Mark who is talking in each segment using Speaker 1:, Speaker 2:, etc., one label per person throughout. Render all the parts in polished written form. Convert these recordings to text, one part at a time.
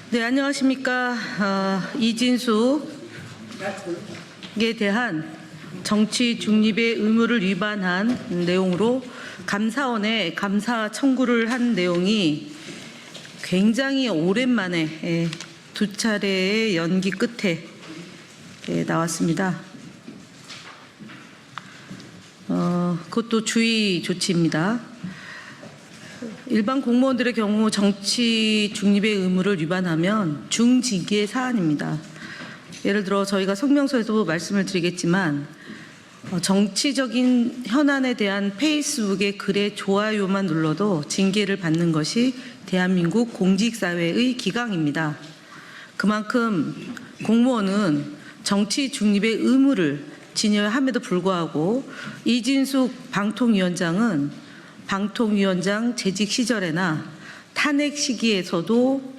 Speaker 1: 네, 안녕하십니까. 이진숙에 대한 정치 중립의 의무를 위반한 내용으로 감사원에 감사 청구를 한 내용이 굉장히 오랜만에 두 차례의 연기 끝에 나왔습니다. 그것도 주의 조치입니다. 일반 공무원들의 경우 정치 중립의 의무를 위반하면 중징계 사안입니다. 예를 들어 저희가 성명서에도 말씀을 드리겠지만 정치적인 현안에 대한 페이스북의 글에 좋아요만 눌러도 징계를 받는 것이 대한민국 공직사회의 기강입니다. 그만큼 공무원은 정치 중립의 의무를 지녀야 함에도 불구하고 이진숙 방통위원장은 방통위원장 재직 시절에나 탄핵 시기에서도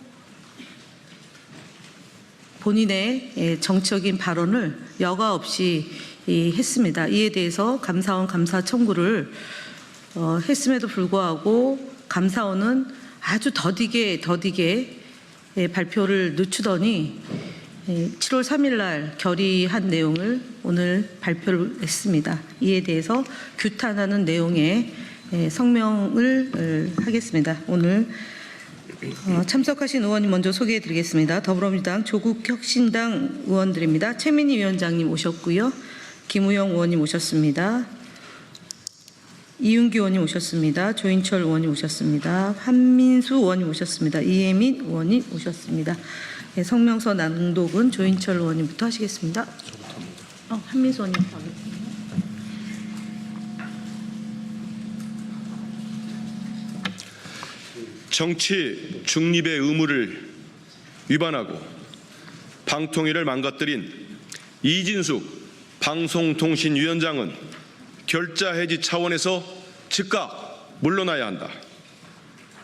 Speaker 1: 본인의 정치적인 발언을 여과 없이 했습니다. 이에 대해서 감사원 감사 청구를 했음에도 불구하고 감사원은 아주 더디게 발표를 늦추더니 7월 3일 날 결의한 내용을 오늘 발표를 했습니다. 이에 대해서 규탄하는 내용의 성명을 하겠습니다. 오늘 참석하신 의원님 먼저 소개해 드리겠습니다. 더불어민주당 조국혁신당 의원들입니다. 최민희 위원장님 오셨고요. 김우영 의원님 오셨습니다. 이윤기 의원님 오셨습니다. 조인철 의원님 오셨습니다. 한민수 의원님 오셨습니다. 이혜민 의원님 오셨습니다. 성명서 낭독은 조인철 의원님부터 하시겠습니다. 한민수 의원님부터 하겠습니다.
Speaker 2: 정치 중립의 의무를 위반하고 방통위를 망가뜨린 이진숙 방송통신위원장은 결자 해지 차원에서 즉각 물러나야 한다.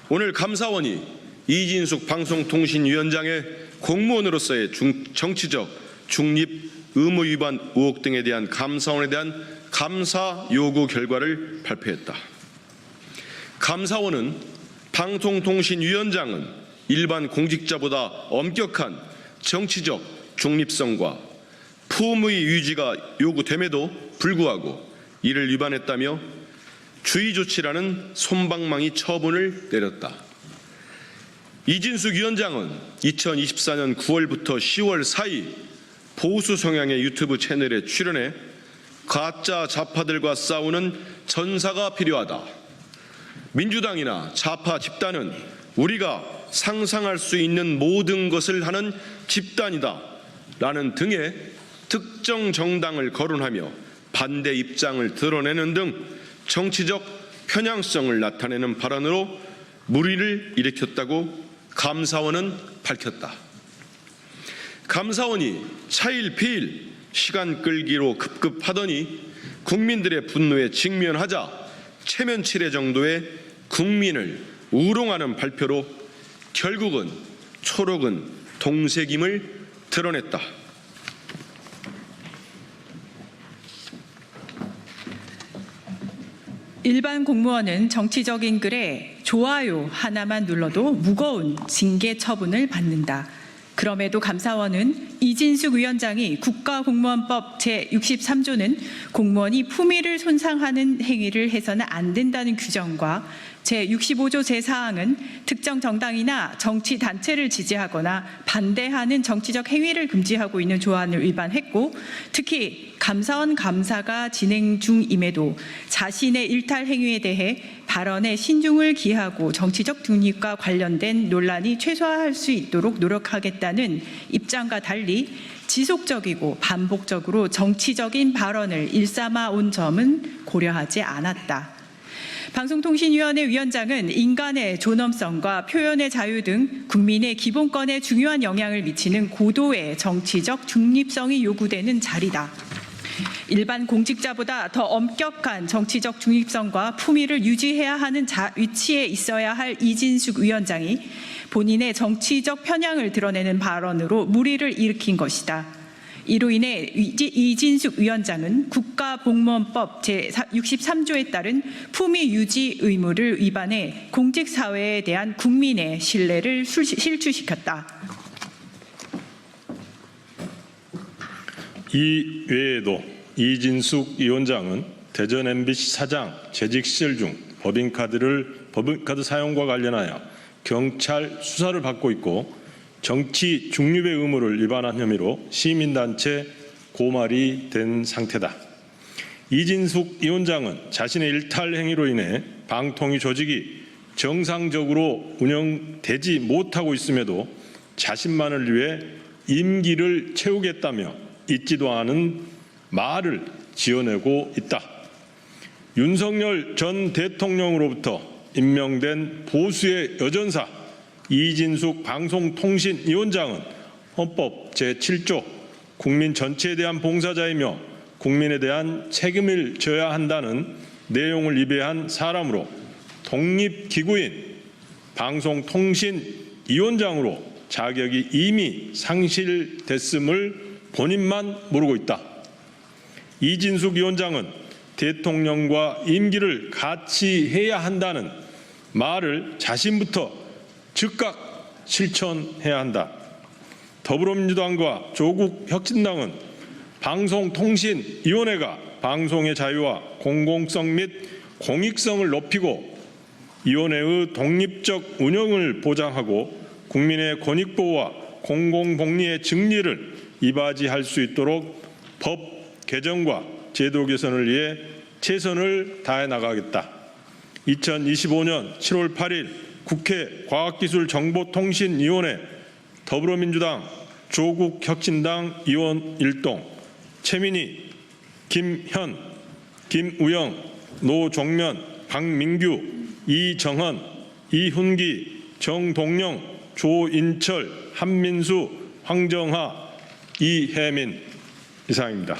Speaker 2: 오늘 감사원이 이진숙 방송통신위원장의 공무원으로서의 정치적 중립 의무 위반 의혹 등에 대한 감사원에 대한 감사 요구 결과를 발표했다. 감사원은 방송통신위원장은 일반 공직자보다 엄격한 정치적 중립성과 품의 유지가 요구됨에도 불구하고 이를 위반했다며 주의 조치라는 솜방망이 처분을 내렸다. 이진숙 위원장은 2024년 9월부터 10월 사이 보수 성향의 유튜브 채널에 출연해 가짜 좌파들과 싸우는 전사가 필요하다. 민주당이나 좌파 집단은 우리가 상상할 수 있는 모든 것을 하는 집단이다 라는 등의 특정 정당을 거론하며 반대 입장을 드러내는 등 정치적 편향성을 나타내는 발언으로 물의를 일으켰다고 감사원은 밝혔다. 감사원이 차일피일 시간 끌기로 급급하더니 국민들의 분노에 직면하자 체면치레 정도의 국민을 우롱하는 발표로 결국은 초록은 동색임을 드러냈다.
Speaker 3: 일반 공무원은 정치적인 글에 좋아요 하나만 눌러도 무거운 징계 처분을 받는다. 그럼에도 감사원은 이진숙 위원장이 국가공무원법 제63조는 공무원이 품위를 손상하는 행위를 해서는 안 된다는 규정과 제65조 제4항은 특정 정당이나 정치단체를 지지하거나 반대하는 정치적 행위를 금지하고 있는 조항을 위반했고, 특히 감사원 감사가 진행 중임에도 자신의 일탈 행위에 대해 발언에 신중을 기하고 정치적 중립과 관련된 논란이 최소화할 수 있도록 노력하겠다는 입장과 달리 지속적이고 반복적으로 정치적인 발언을 일삼아 온 점은 고려하지 않았다. 방송통신위원회 위원장은 인간의 존엄성과 표현의 자유 등 국민의 기본권에 중요한 영향을 미치는 고도의 정치적 중립성이 요구되는 자리다. 일반 공직자보다 더 엄격한 정치적 중립성과 품위를 유지해야 하는 위치에 있어야 할 이진숙 위원장이 본인의 정치적 편향을 드러내는 발언으로 물의를 일으킨 것이다. 이로 인해 이진숙 위원장은 국가공무원법 제63조에 따른 품위 유지 의무를 위반해 공직사회에 대한 국민의 신뢰를 실추시켰다.
Speaker 4: 이 외에도 이진숙 위원장은 대전 MBC 사장 재직 시절 중 법인카드 사용과 관련하여 경찰 수사를 받고 있고 정치 중립의 의무를 위반한 혐의로 시민단체 고발이 된 상태다. 이진숙 위원장은 자신의 일탈 행위로 인해 방통위 조직이 정상적으로 운영되지 못하고 있음에도 자신만을 위해 임기를 채우겠다며 있지도 않은 말을 지어내고 있다. 윤석열 전 대통령으로부터 임명된 보수의 여전사 이진숙 방송통신위원장은 헌법 제7조 국민 전체에 대한 봉사자이며 국민에 대한 책임을 져야 한다는 내용을 위배한 사람으로 독립기구인 방송통신위원장으로 자격이 이미 상실됐음을 본인만 모르고 있다. 이진숙 위원장은 대통령과 임기를 같이 해야 한다는 말을 자신부터 즉각 실천해야 한다. 더불어민주당과 조국혁신당은 방송통신위원회가 방송의 자유와 공공성 및 공익성을 높이고 위원회의 독립적 운영을 보장하고 국민의 권익보호와 공공복리의 증리를 이바지할 수 있도록 법 개정과 제도 개선을 위해 최선을 다해 나가겠다. 2025년 7월 8일 국회 과학기술정보통신위원회 더불어민주당 조국혁신당 의원 일동 최민희, 김현, 김우영, 노종면, 박민규, 이정헌, 이훈기, 정동영, 조인철, 한민수, 황정하, 이혜민 이상입니다.